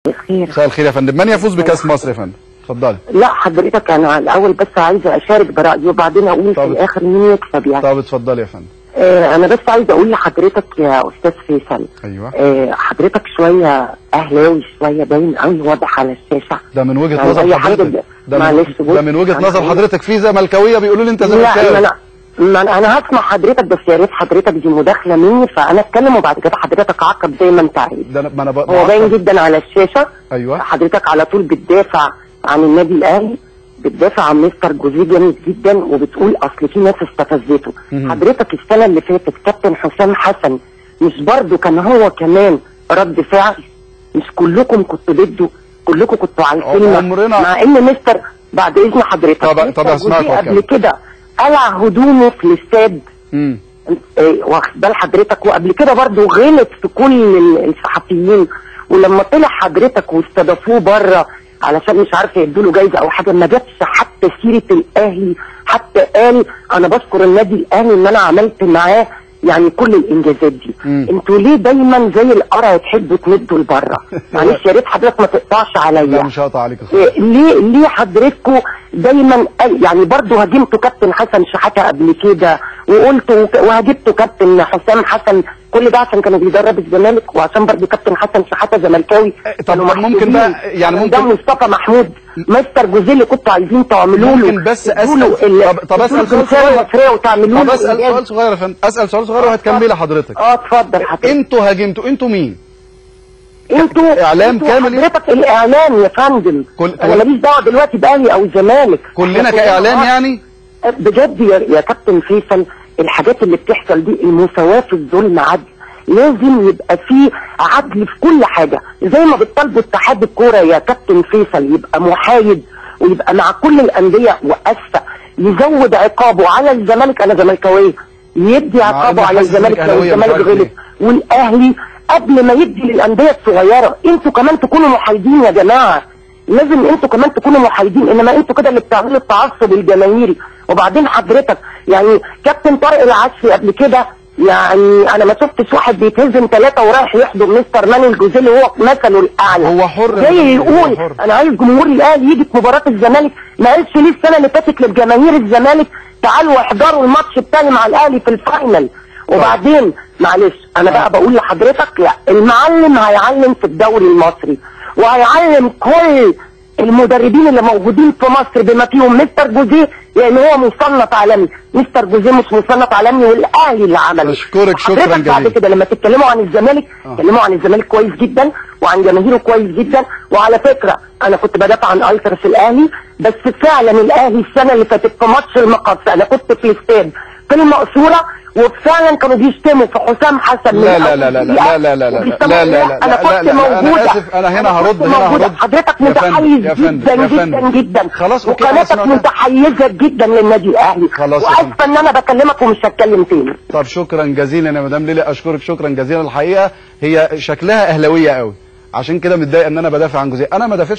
بخير. مساء الخير يا فندم. من يفوز بكاس مصر يا فندم؟ اتفضلي. لا حضرتك انا الاول بس عايزه اشارك برايي وبعدين اقول في الاخر مين يكسب يعني. طب اتفضلي يا فندم. انا بس عايزه اقول لحضرتك يا استاذ فيصل. ايوه. حضرتك شويه اهلاوي شويه باين قوي واضح على الشاشه. ده من وجهه نظر حضرتك. ده من وجهه نظر حضرتك. في زملكاويه بيقولوا لي انت زملكاوي. لا ما انا هسمع حضرتك بس يا ريت حضرتك دي مداخله مني فانا اتكلم وبعد كده حضرتك عقب زي ما انت عايز. هو باين جدا على الشاشه. ايوه. حضرتك على طول بتدافع عن النادي الاهلي، بتدافع عن مستر جوزيه جامد جدا وبتقول اصل في ناس استفزته. حضرتك السنه اللي فاتت كابتن حسام حسن مش برضه كان هو كمان رد فعل؟ مش كلكم كنتوا ضده؟ كلكم كنتوا على الكلمه مع ان مستر بعد اذن حضرتك طب اسمعك قبل كده قلع هدومه في الاستاد. واخد بال حضرتك؟ وقبل كده برضه غلط في كل الصحفيين، ولما طلع حضرتك واستضافوه بره علشان مش عارفه يدوا له جايزه او حاجه ما جابش حتى سيره الاهلي، حتى قال انا بشكر النادي الاهلي ان انا عملت معاه يعني كل الانجازات دي. انتوا ليه دايما زي القرع تحبوا تمدوا لبره؟ معلش يا ريت حضرتك ما تقطعش عليا. لا مش هقطع عليك. ليه حضرتكم دايما يعني برضه هاجمتوا كابتن حسن شحاته قبل كده وقلتوا وهاجمتوا كابتن حسام حسن، كل ده عشان كانوا بيدربوا الزمالك وعشان برضه كابتن حسن شحاته زملكاوي. طب ممكن بقى يعني ممكن ده مصطفى محمود مستر جوزيه اللي كنتوا عايزين تعملوه له. ممكن بس اسال طب اسال سؤال صغير وتعملوا له. اسال سؤال صغير يا فندم. اسال سؤال صغير وهتكملي حضرتك. اتفضل حضرتك. انتوا هاجمتوا انتوا مين؟ انتوا اعلام كامل حضرتك الاعلام يا فندم. انا ماليش دعوه دلوقتي باهلي او زمالك. كلنا كاعلام يعني بجد يا كابتن فيصل الحاجات اللي بتحصل دي المساواه في الظلم عدل. لازم يبقى فيه عدل في كل حاجه زي ما بتطالبوا اتحاد الكوره يا كابتن فيصل يبقى محايد ويبقى مع كل الانديه واسفه يزود عقابه على الزمالك. انا زملكاويه يدي عقابه على الزمالك لو الزمالك غلط، والاهلي قبل ما يدي للانديه الصغيره. انتوا كمان تكونوا محايدين يا جماعه، لازم انتوا كمان تكونوا محايدين، انما انتوا كده اللي بتعملوا التعصب الجماهيري. وبعدين حضرتك يعني كابتن طارق العشري قبل كده يعني انا ما شفتش واحد بيتهزم 3 ورايح يحضر مستر مانويل جوزيه اللي هو مثله الاعلى. هو حر زي يقول انا عايز جمهور الاهلي يجي في مباراه الزمالك، ما قالش ليه السنه اللي فاتت لجماهير الزمالك تعالوا احضروا الماتش الثاني مع الاهلي في الفاينل. وبعدين معلش انا بقى بقول لحضرتك لا، المعلم هيعلم في الدوري المصري وهيعلم كل المدربين اللي موجودين في مصر بما فيهم مستر جوزيه لان هو مصنف عالمي. مستر جوزيه مش مصنف عالمي والاهلي اللي عمله. اشكرك شكرا جزيلا. بعد كده لما تتكلموا عن الزمالك اتكلموا عن الزمالك كويس جدا وعن جماهيره كويس جدا. وعلى فكره انا كنت بدافع عن التراس الاهلي، بس فعلا الاهلي السنه اللي فاتت في ماتش المقصه انا كنت في الاستاد في المقصوره وفعلا كانوا بيشتموا في حسام حسن. لا لا لا لا لا لا لا لا لا انا كنت موجوده. انا اسف انا هنا هرد حضرتك متحيز جدا جدا جدا. خلاص اوكي. وقناتك متحيزه جدا للنادي الاهلي. واسفه ان انا بكلمك ومش هتكلم تاني. طب شكرا جزيلا يا مدام ليلى، اشكرك شكرا جزيلا. الحقيقه هي شكلها اهلاويه قوي عشان كده متضايقه ان انا بدافع عن جوزيه. انا ما دافعش